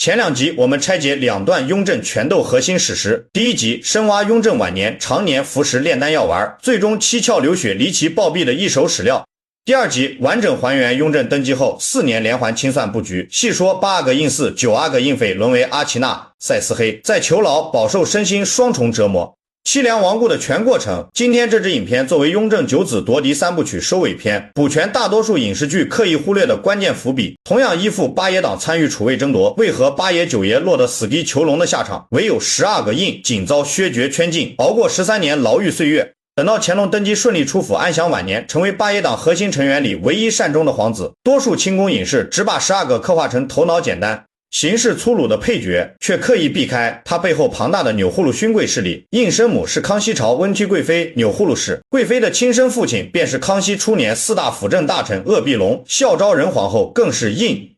前2集我们拆解2段雍正权斗核心史实。第1集深挖雍正晚年常年服食炼丹药丸，最终七窍流血离奇暴毙的一手史料。第2集完整还原雍正登基后4年连环清算布局，细说8阿哥胤祀9阿哥胤匪沦为阿奇娜、塞斯黑，在囚牢饱受身心双重折磨，凄凉亡故的全过程。今天这支影片作为雍正9子夺嫡3部曲收尾篇，补全大多数影视剧刻意忽略的关键伏笔，同样依附八爷党参与储位争夺，为何八爷9爷落得死鸡囚笼的下场，唯有10阿哥胤仅遭削爵圈禁，熬过13年牢狱岁月。等到乾隆登基顺利出府安享晚年，成为八爷党核心成员里唯一善终的皇子。多数清宫影视只把10阿哥刻画成头脑简单行事粗鲁的配角，却刻意避开他背后庞大的钮祜禄勋贵势力。胤生母是康熙朝温圻贵妃钮祜禄氏，贵妃的亲生父亲便是康熙初年4大辅政大臣鄂必龙，孝昭仁皇后更是胤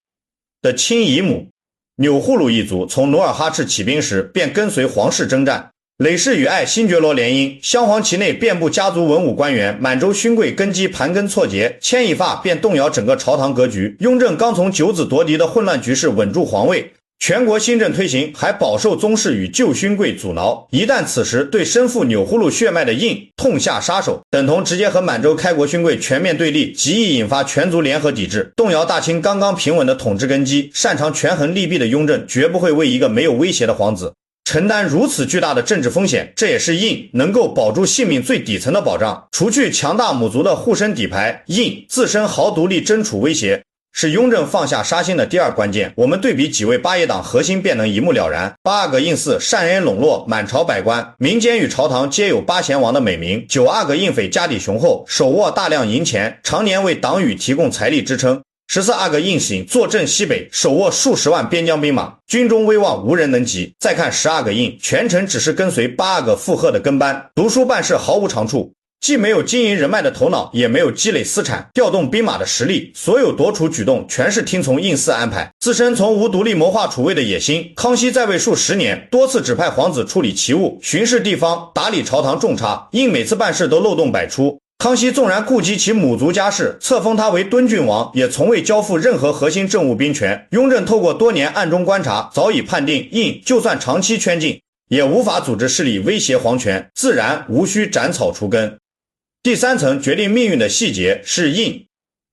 的亲姨母。钮祜禄一族从努尔哈赤起兵时便跟随皇室征战，累世与爱新觉罗联姻，镶黄旗内遍布家族文武官员，满洲勋贵根基盘根错节，牵一发便动摇整个朝堂格局。雍正刚从9子夺嫡的混乱局势稳住皇位，全国新政推行，还饱受宗室与旧勋贵阻挠。一旦此时对身负钮祜禄血脉的胤痛下杀手，等同直接和满洲开国勋贵全面对立，极易引发全族联合抵制，动摇大清刚刚平稳的统治根基。擅长权衡利弊的雍正绝不会为一个没有威胁的皇子承担如此巨大的政治风险，这也是胤能够保住性命最底层的保障。除去强大母族的护身底牌，胤自身豪独立争储威胁是雍正放下杀心的第2关键。我们对比几位八爷党核心便能一目了然。8阿哥胤祀善恩笼络满朝百官，民间与朝堂皆有八贤王的美名。9阿哥胤匪家底雄厚，手握大量银钱，常年为党羽提供财力支撑。14阿哥胤省坐镇西北，手握数十万边疆兵马，军中威望无人能及。再看10阿哥胤，全程只是跟随8阿哥附和的跟班，读书办事毫无长处，既没有经营人脉的头脑，也没有积累私产、调动兵马的实力，所有夺储举动全是听从胤祀安排。自身从无独立谋划储位的野心，康熙在位数10年，多次指派皇子处理旗务、巡视地方、打理朝堂重差，胤每次办事都漏洞百出。康熙纵然顾及其母族家事，册封他为敦郡王，也从未交付任何核心政务兵权。雍正透过多年暗中观察，早已判定胤就算长期圈禁，也无法组织势力威胁皇权，自然无需斩草除根。第3层决定命运的细节是胤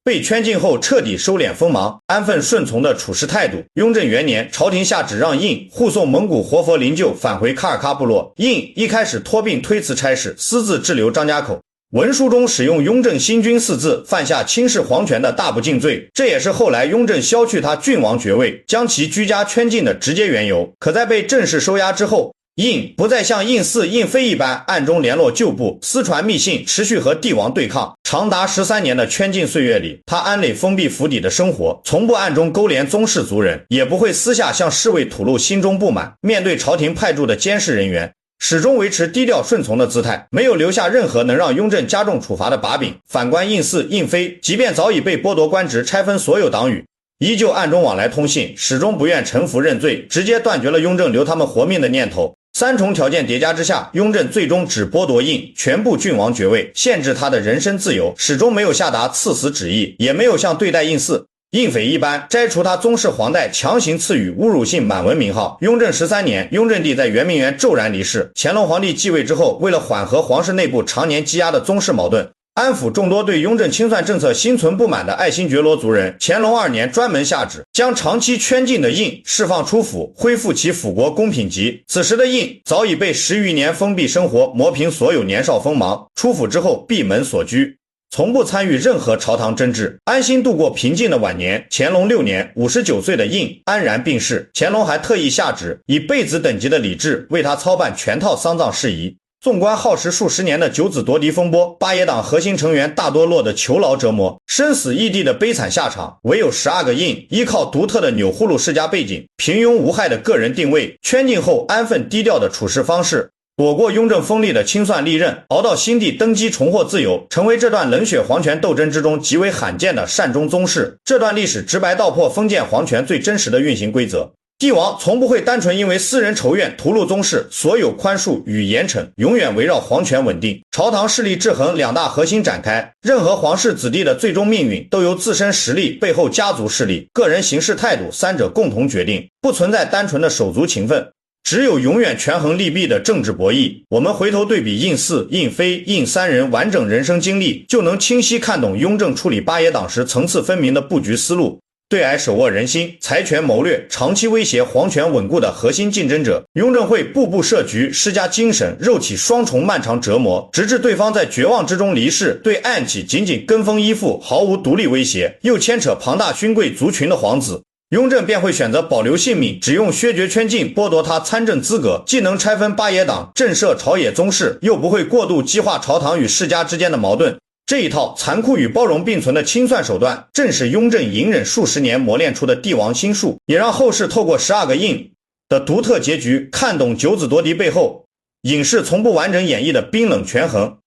被圈禁后彻底收敛锋芒，安分顺从的处事态度。雍正元年，朝廷下旨让胤护送蒙古活佛灵柩返回喀尔喀部落。胤一开始托病推辞差事，私自滞留张家口，文书中使用雍正新君4字，犯下轻视皇权的大不敬罪，这也是后来雍正削去他郡王爵位，将其居家圈禁的直接缘由。可在被正式收押之后，胤不再像胤祀、胤妃一般暗中联络旧部，私传密信，持续和帝王对抗。长达13年的圈禁岁月里，他安垒封闭府邸的生活，从不暗中勾连宗室族人，也不会私下向侍卫吐露心中不满。面对朝廷派驻的监视人员，始终维持低调顺从的姿态，没有留下任何能让雍正加重处罚的把柄。反观胤祀、胤妃，即便早已被剥夺官职、拆分所有党羽，依旧暗中往来通信，始终不愿臣服认罪，直接断绝了雍正留他们活命的念头。3重条件叠加之下，雍正最终只剥夺胤全部郡王爵位，限制他的人身自由，始终没有下达赐死旨意，也没有像对待胤祀、胤匪一般摘除他宗室皇带，强行赐予侮辱性满文名号。雍正13年，雍正帝在圆明园骤然离世。乾隆皇帝继位之后，为了缓和皇室内部常年积压的宗室矛盾，安抚众多对雍正清算政策心存不满的爱新觉罗族人，乾隆2年专门下旨，将长期圈禁的胤释放出府，恢复其辅国公品级。此时的胤早已被10余年封闭生活磨平所有年少锋芒，出府之后闭门锁居，从不参与任何朝堂政治，安心度过平静的晚年。乾隆6年，59岁的胤安然病逝，乾隆还特意下旨，以贝子等级的礼制为他操办全套丧葬事宜。纵观耗时数十年的9子夺嫡风波，八爷党核心成员大多落得囚牢折磨、生死异地的悲惨下场，唯有10阿哥胤依靠独特的钮祜禄世家背景、平庸无害的个人定位、圈禁后安分低调的处事方式，躲过雍正锋利的清算利刃，熬到新帝登基重获自由，成为这段冷血皇权斗争之中极为罕见的善终宗室。这段历史直白道破封建皇权最真实的运行规则。帝王从不会单纯因为私人仇怨屠戮宗室，所有宽恕与严惩永远围绕皇权稳定、朝堂势力制衡两大核心展开。任何皇室子弟的最终命运都由自身实力、背后家族势力、个人行事态度三者共同决定，不存在单纯的手足情分，只有永远权衡利弊的政治博弈。我们回头对比胤4、胤妃、胤3人完整人生经历，就能清晰看懂雍正处理八爷党时层次分明的布局思路。对矮手握人心、财权谋略、长期威胁皇权稳固的核心竞争者，雍正会步步设局，施加精神，肉体双重漫长折磨，直至对方在绝望之中离世。对暗己仅仅跟风依附，毫无独立威胁，又牵扯庞大勋贵族群的皇子，雍正便会选择保留性命，只用削爵圈禁剥夺他参政资格，既能拆分八爷党，震慑朝野宗室，又不会过度激化朝堂与世家之间的矛盾。这一套残酷与包容并存的清算手段，正是雍正隐忍数十年磨练出的帝王心术，也让后世透过12个印的独特结局，看懂九子夺嫡背后影视从不完整演绎的冰冷权衡。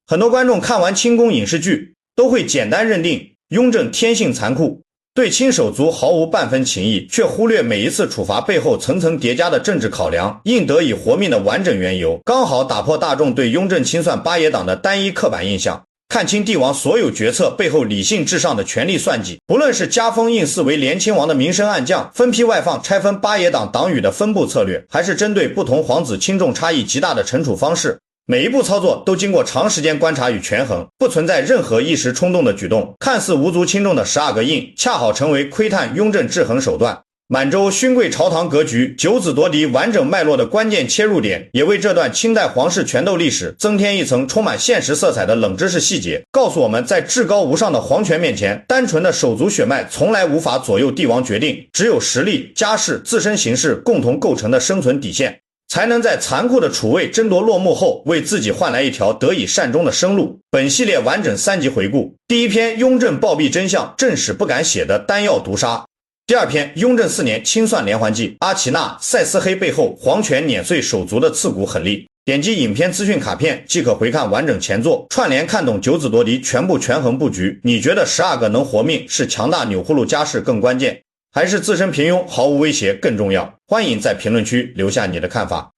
很多观众看完清宫影视剧，都会简单认定雍正天性残酷，对亲手足毫无半分情谊，却忽略每一次处罚背后层层叠加的政治考量，应得以活命的完整缘由，刚好打破大众对雍正清算八爷党的单一刻板印象，看清帝王所有决策背后理性至上的权力算计。不论是加封胤4为连亲王的明升暗降，分批外放拆分八爷党党羽的分布策略，还是针对不同皇子轻重差异极大的惩处方式，每一步操作都经过长时间观察与权衡，不存在任何一时冲动的举动。看似无足轻重的12个印，恰好成为窥探雍正制衡手段、满洲勋贵朝堂格局、九子夺嫡完整脉络的关键切入点，也为这段清代皇室权斗历史增添一层充满现实色彩的冷知识细节，告诉我们，在至高无上的皇权面前，单纯的手足血脉从来无法左右帝王决定，只有实力、家世、自身形势共同构成的生存底线，才能在残酷的储位争夺落幕后，为自己换来一条得以善终的生路。本系列完整3集回顾，第一篇雍正暴毙真相，正史不敢写的丹药毒杀；第二篇雍正4年清算连环计，阿奇娜、塞斯黑背后皇权碾碎手足的刺骨狠力。点击影片资讯卡片即可回看完整前作，串联看懂九子夺嫡全部权衡布局。你觉得12个能活命是强大钮祜禄家世更关键，还是自身平庸毫无威胁更重要？欢迎在评论区留下你的看法。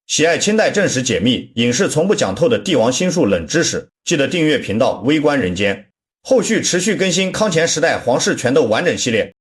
喜爱清代正史解密，影视从不讲透的帝王心术冷知识，记得订阅频道微观人间，后续持续更新康乾时代皇室权斗完整系列。